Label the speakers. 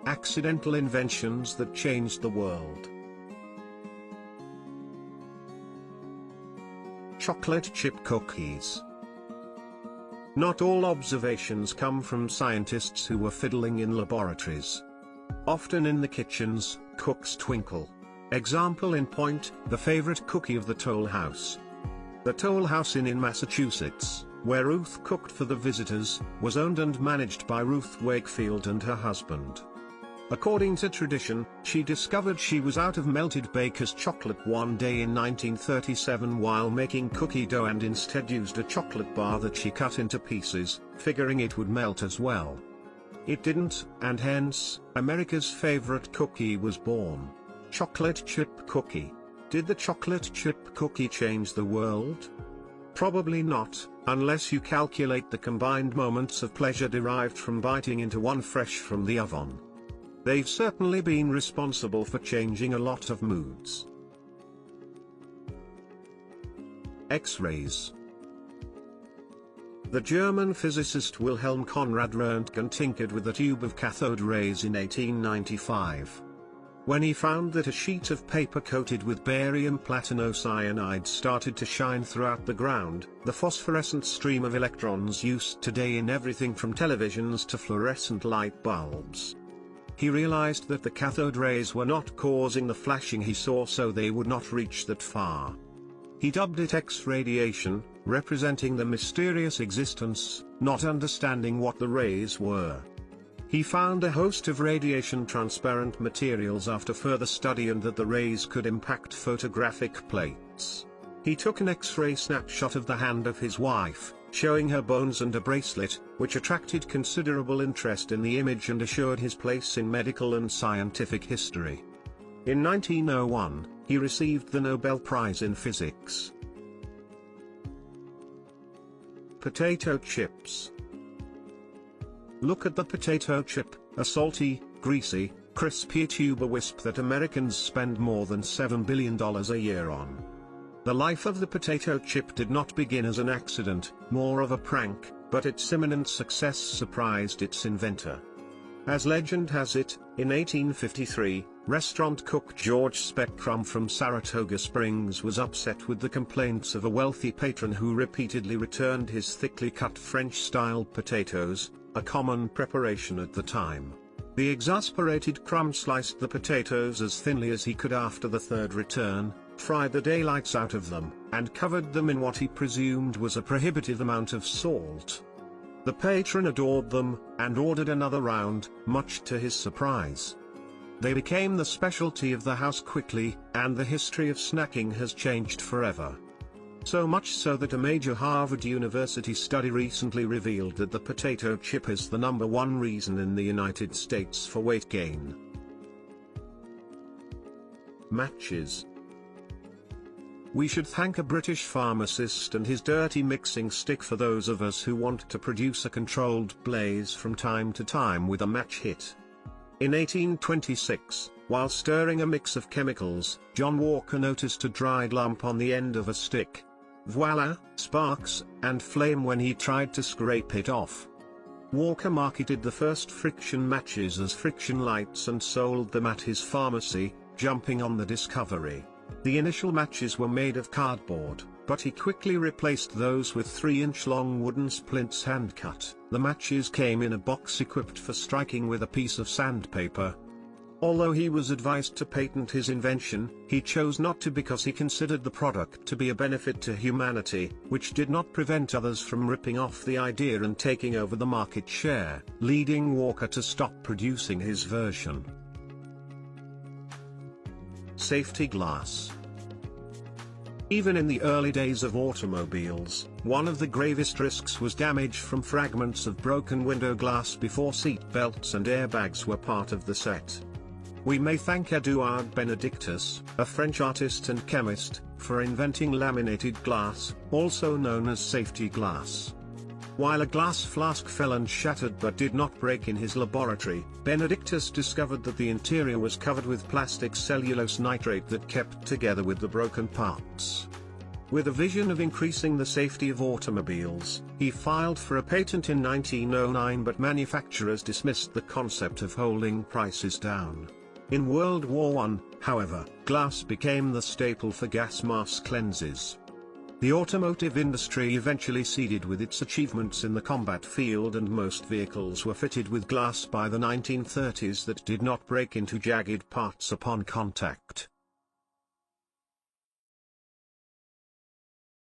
Speaker 1: accidental inventions that changed the world. Chocolate chip cookies. Not all observations come from scientists who were fiddling in laboratories. Often in the kitchens, cooks twinkle. Example in point, the favorite cookie of the Toll House. The Toll House Inn in Massachusetts, where Ruth cooked for the visitors, was owned and managed by Ruth Wakefield and her husband. According to tradition, she discovered she was out of melted baker's chocolate one day in 1937 while making cookie dough and instead used a chocolate bar that she cut into pieces, figuring it would melt as well. It didn't, and hence, America's favorite cookie was born. Chocolate chip cookie. Did the chocolate chip cookie change the world? Probably not, unless you calculate the combined moments of pleasure derived from biting into one fresh from the oven. They've certainly been responsible for changing a lot of moods. X-rays. The German physicist Wilhelm Conrad Röntgen tinkered with a tube of cathode rays in 1895. When he found that a sheet of paper coated with barium platinocyanide started to shine throughout the ground, the phosphorescent stream of electrons used today in everything from televisions to fluorescent light bulbs. He realized that the cathode rays were not causing the flashing he saw, so they would not reach that far. He dubbed it X-radiation, representing the mysterious existence, not understanding what the rays were. He found a host of radiation-transparent materials after further study and that the rays could impact photographic plates. He took an X-ray snapshot of the hand of his wife, showing her bones and a bracelet, which attracted considerable interest in the image and assured his place in medical and scientific history. In 1901, he received the Nobel Prize in Physics. Potato chips. Look at the potato chip, a salty, greasy, crispy tuber wisp that Americans spend more than $7 billion a year on. The life of the potato chip did not begin as an accident, more of a prank, but its imminent success surprised its inventor. As legend has it, in 1853, restaurant cook George Speckrum from Saratoga Springs was upset with the complaints of a wealthy patron who repeatedly returned his thickly cut French-style potatoes, a common preparation at the time. The exasperated Crum sliced the potatoes as thinly as he could after the third return, fried the daylights out of them, and covered them in what he presumed was a prohibitive amount of salt. The patron adored them, and ordered another round, much to his surprise. They became the specialty of the house quickly, and the history of snacking has changed forever. So much so that a major Harvard University study recently revealed that the potato chip is the #1 reason in the United States for weight gain. Matches. We should thank a British pharmacist and his dirty mixing stick for those of us who want to produce a controlled blaze from time to time with a match hit. In 1826, while stirring a mix of chemicals, John Walker noticed a dried lump on the end of a stick. Voila, sparks and flame when he tried to scrape it off. Walker marketed the first friction matches as friction lights and sold them at his pharmacy, jumping on the discovery. The initial matches were made of cardboard, but he quickly replaced those with 3-inch-long wooden splints hand-cut. The matches came in a box equipped for striking with a piece of sandpaper. Although he was advised to patent his invention, he chose not to because he considered the product to be a benefit to humanity, which did not prevent others from ripping off the idea and taking over the market share, leading Walker to stop producing his version. Safety glass. Even in the early days of automobiles, one of the gravest risks was damage from fragments of broken window glass before seat belts and airbags were part of the set. We may thank Eduard Benedictus, a French artist and chemist, for inventing laminated glass, also known as safety glass. While a glass flask fell and shattered but did not break in his laboratory, Benedictus discovered that the interior was covered with plastic cellulose nitrate that kept together with the broken parts. With a vision of increasing the safety of automobiles, he filed for a patent in 1909, but manufacturers dismissed the concept of holding prices down. In World War I, however, glass became the staple for gas mask lenses. The automotive industry eventually ceded with its achievements in the combat field, and most vehicles were fitted with glass by the 1930s that did not break into jagged parts upon contact.